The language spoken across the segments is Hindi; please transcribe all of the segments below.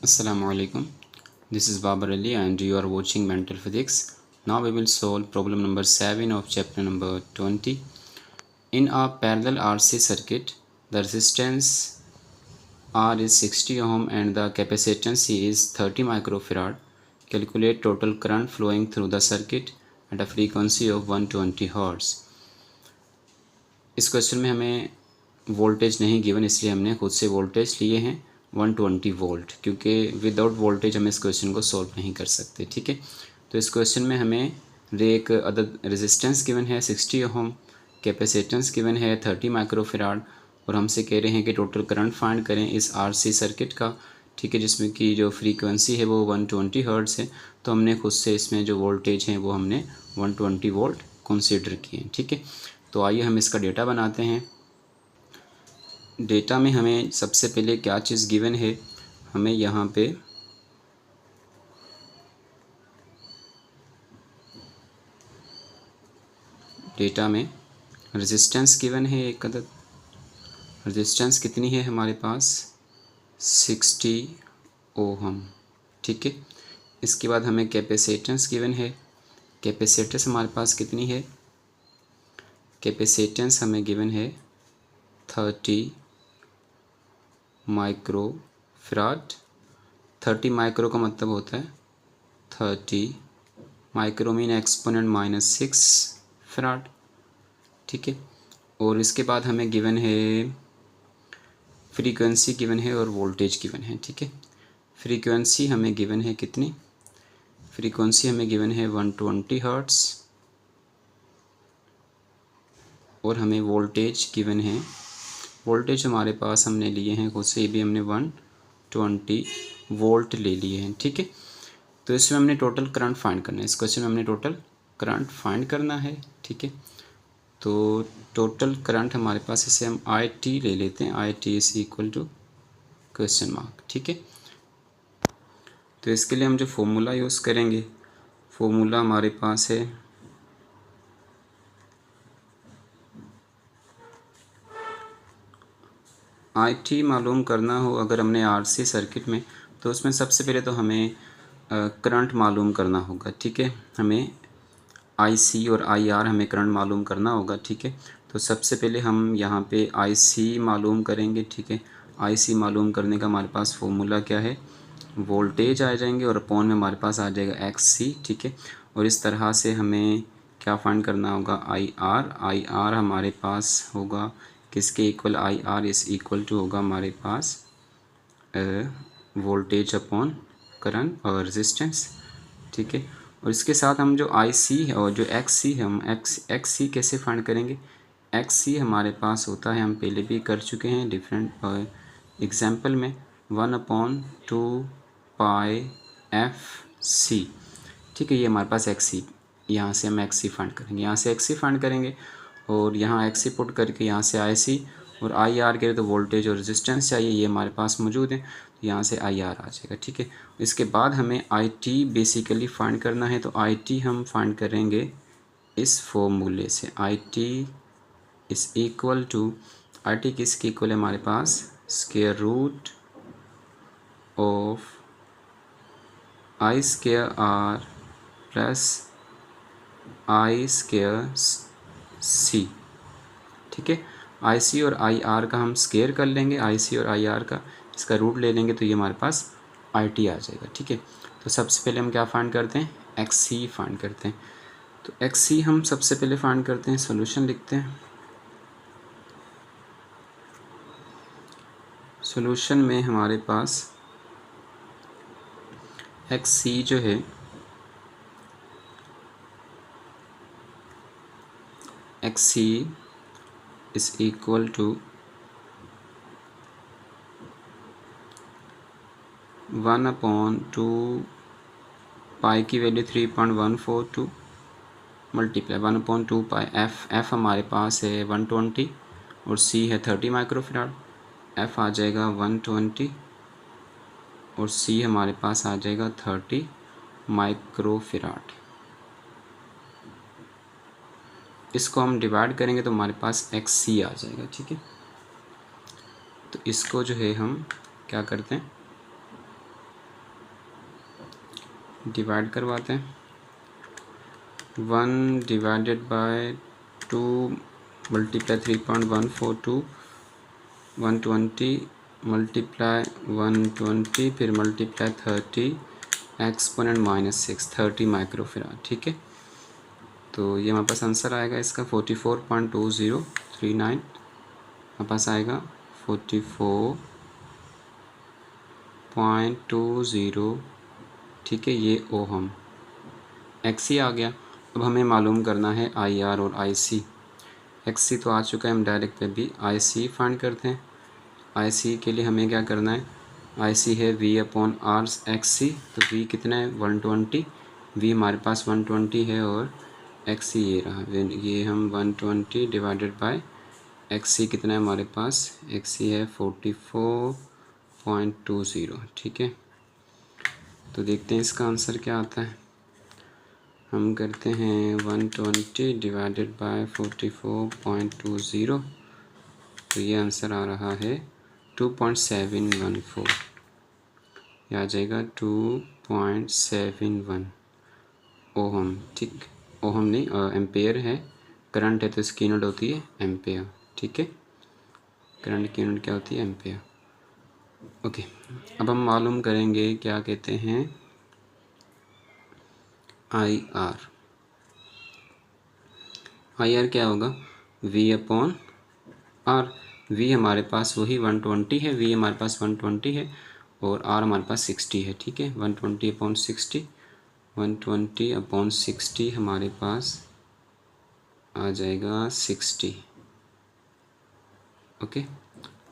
Assalamu alaikum. This is Babar Ali and you are watching Mental Physics. Now we will solve problem number 7 of chapter number 20. In a parallel RC circuit, the resistance R is 60 ohm and the capacitance C is 30 microfarad. Calculate total current flowing through the circuit at a frequency of 120 Hz. इस क्वेश्चन में हमें वोल्टेज नहीं गिवन, इसलिए हमने खुद से वोल्टेज लिए हैं 120 वोल्ट, क्योंकि विदाउट वोल्टेज हम इस क्वेश्चन को सॉल्व नहीं कर सकते। ठीक है, तो इस क्वेश्चन में हमें एक अदद रेजिस्टेंस गिवन है 60 ओम, कैपेसिटेंस गिवन है 30 माइक्रोफेराड और हमसे कह रहे हैं कि टोटल करंट फाइंड करें इस आरसी सर्किट का। ठीक है, जिसमें कि जो फ्रीक्वेंसी है वो 120 हर्ट्ज़ है, तो हमने खुद से इसमें जो वोल्टेज है वो हमने 120 वोल्ट कंसीडर किए हैं। ठीक है, तो आइए हम इसका डेटा बनाते हैं। डेटा में हमें सबसे पहले क्या चीज़ गिवन है, हमें यहाँ पे डेटा में रेजिस्टेंस गिवन है एक अदद। रेजिस्टेंस कितनी है हमारे पास 60 ओहम। ठीक है, इसके बाद हमें कैपेसिटेंस गिवन है। कैपेसिटेंस हमारे पास कितनी है, कैपेसिटेंस हमें गिवन है 30 माइक्रोफेराड। 30 माइक्रो का मतलब होता है 30 माइक्रो मीन एक्सपोनेंट -6 फराड। ठीक है, और इसके बाद हमें गिवन है फ्रीक्वेंसी गिवन है और वोल्टेज गिवन है। ठीक है, फ्रीक्वेंसी हमें गिवन है कितनी, फ्रीक्वेंसी हमें गिवन है 120 हर्ट्ज़ और हमें वोल्टेज गिवन है, वोल्टेज हमारे पास हमने लिए हैं खुद से, भी हमने 120 वोल्ट ले लिए हैं। ठीक है, तो इसमें हमने टोटल करंट फाइंड करना है। इस क्वेश्चन में हमने टोटल करंट फाइंड करना है। ठीक है, तो टोटल करंट हमारे पास, इसे हम आई टी ले लेते हैं। I T is equal to question mark. ठीक है, तो इसके लिए हम जो फॉर्मूला यूज़ करेंगे, फॉर्मूला हमारे पास है आई टी मालूम करना हो अगर हमने आरसी सर्किट में, तो उसमें सबसे पहले तो हमें करंट मालूम करना होगा। ठीक है, हमें आई सी और आई आर हमें करंट मालूम करना होगा। ठीक है, तो सबसे पहले हम यहाँ पे आई सी मालूम करेंगे। ठीक है, आई सी मालूम करने का हमारे पास फॉर्मूला क्या है, वोल्टेज आ जाएंगे और अपॉन में हमारे पास आ जाएगा एक्स सी। ठीक है, और इस तरह से हमें क्या फाइंड करना होगा, आई आर। आई आर हमारे पास होगा किसके equal, I R is equal to होगा हमारे पास वोल्टेज अपॉन करंट और रेजिस्टेंस। ठीक है, और इसके साथ हम जो आई सी है और जो एक्स सी है, हम एक्स सी कैसे फाइंड करेंगे। एक्स सी हमारे पास होता है, हम पहले भी कर चुके हैं डिफरेंट एग्जाम्पल में, 1/2 पाई एफ सी। ठीक है, ये हमारे पास एक्स सी, यहाँ से हम एक्स सी फाइंड करेंगे, यहाँ से एक्स सी फाइंड करेंगे और यहाँ एक्स सी पुट करके यहाँ से आई सी और आई आर के लिए तो वोल्टेज और रेजिस्टेंस चाहिए, ये हमारे पास मौजूद है, तो यहाँ से आई आर आ जाएगा। ठीक है, इसके बाद हमें आई टी बेसिकली फाइंड करना है, तो आई टी हम फाइंड करेंगे इस फॉर्मूले से। I T is equal to, I T किसके इक्वल है हमारे पास, square root of I square R plus I square C. ठीक है, आई सी और आई आर का हम स्क्वायर कर लेंगे, आई सी और आई आर का इसका रूट ले लेंगे, तो ये हमारे पास आई टी आ जाएगा। ठीक है, तो सबसे पहले हम क्या फाइंड करते हैं, एक्स सी फाइंड करते हैं। तो एक्स सी हम सबसे पहले फाइंड करते हैं, सॉल्यूशन लिखते हैं। सॉल्यूशन में हमारे पास एक्स सी जो है, X C is equal to 1/2 pi की value 3.142 multiply 1/2 pi f. F हमारे पास है 120 और सी है 30 माइक्रोफेराड। एफ आ जाएगा 120 और सी हमारे पास आ जाएगा 30 माइक्रोफेराड। इसको हम डिवाइड करेंगे तो हमारे पास एक्स सी आ जाएगा। ठीक है, तो इसको जो है हम क्या करते हैं, डिवाइड करवाते हैं। 1 डिवाइडेड बाय 2 मल्टीप्लाई 3.142 120 मल्टीप्लाई 120 फिर मल्टीप्लाई 30 एक्सपोनेंट -6 30 माइक्रोफेराड। ठीक है, तो ये हमारे पास आंसर आएगा इसका 44.2039 हमारे पास आएगा 44.20। ठीक है, ये ओहम XC आ गया। अब हमें मालूम करना है IR और IC। XC तो आ चुका है, हम डायरेक्ट पे भी IC फाइंड करते हैं। IC के लिए हमें क्या करना है, IC है V/R XC, तो V कितना है 120, V हमारे पास 120 है और XC ये रहा, ये हम 120 डिवाइडेड बाय XC कितना है हमारे पास, XC है 44.20। ठीक है, तो देखते हैं इसका आंसर क्या आता है। हम करते हैं 120 डिवाइडेड बाय 44.20, तो ये आंसर आ रहा है 2.714। यह आ जाएगा 2.71 ओहम। ठीक, ओहम नहीं एम्पेयर है, करंट है तो इसकी यूनिट होती है एम्पेयर। ठीक है, करंट की यूनिट क्या होती है, एम्पेयर। ओके, अब हम मालूम करेंगे क्या कहते हैं IR। IR क्या होगा, V/R। V हमारे पास वही 120 है, V हमारे पास 120 है और R हमारे पास 60 है। ठीक है, 120/60, 120/60 हमारे पास आ जाएगा 60। ओके,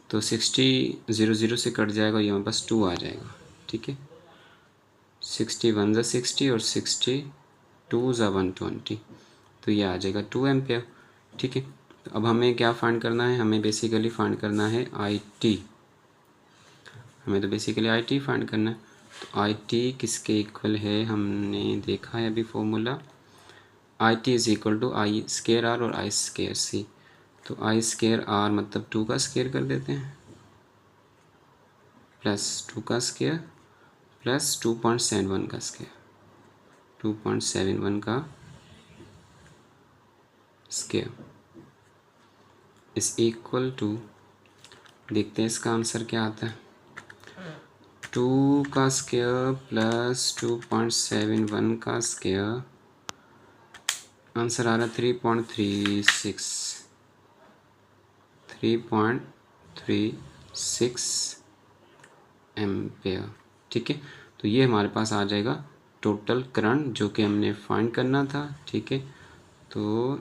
तो 60 0 से कट जाएगा, ये हमारे पास 2 आ जाएगा। ठीक है, 60 1 ज़ा 60 और 60 2 ज़ा 120, तो ये आ जाएगा 2 एम्पेयर। ठीक है, तो अब हमें क्या फाइंड करना है, हमें बेसिकली फाइंड करना है IT। हमें तो बेसिकली IT फाइंड करना है। तो IT किसके इक्वल है, हमने देखा है अभी formula, IT is equal to I² R और I²C। तो I² R मतलब 2 का स्क्वायर कर देते हैं प्लस 2 का स्क्वायर प्लस 2.71 का स्क्वायर, 2.71 का स्क्वायर इज इक्वल टू, देखते हैं इसका आंसर क्या आता है, 2 का स्क्वायर प्लस 2.71 का स्क्वायर, आंसर आ रहा 3.36 एम्पेयर। ठीक है, तो ये हमारे पास आ जाएगा टोटल करंट जो कि हमने फाइंड करना था। ठीक है, तो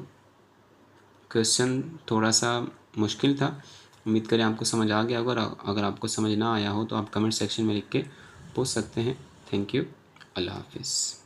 क्वेश्चन थोड़ा सा मुश्किल था, उम्मीद करें आपको समझ आ गया होगा। अगर आपको समझ ना आया हो तो आप कमेंट सेक्शन में लिख के पूछ सकते हैं। थैंक यू, अल्लाह हाफिज़।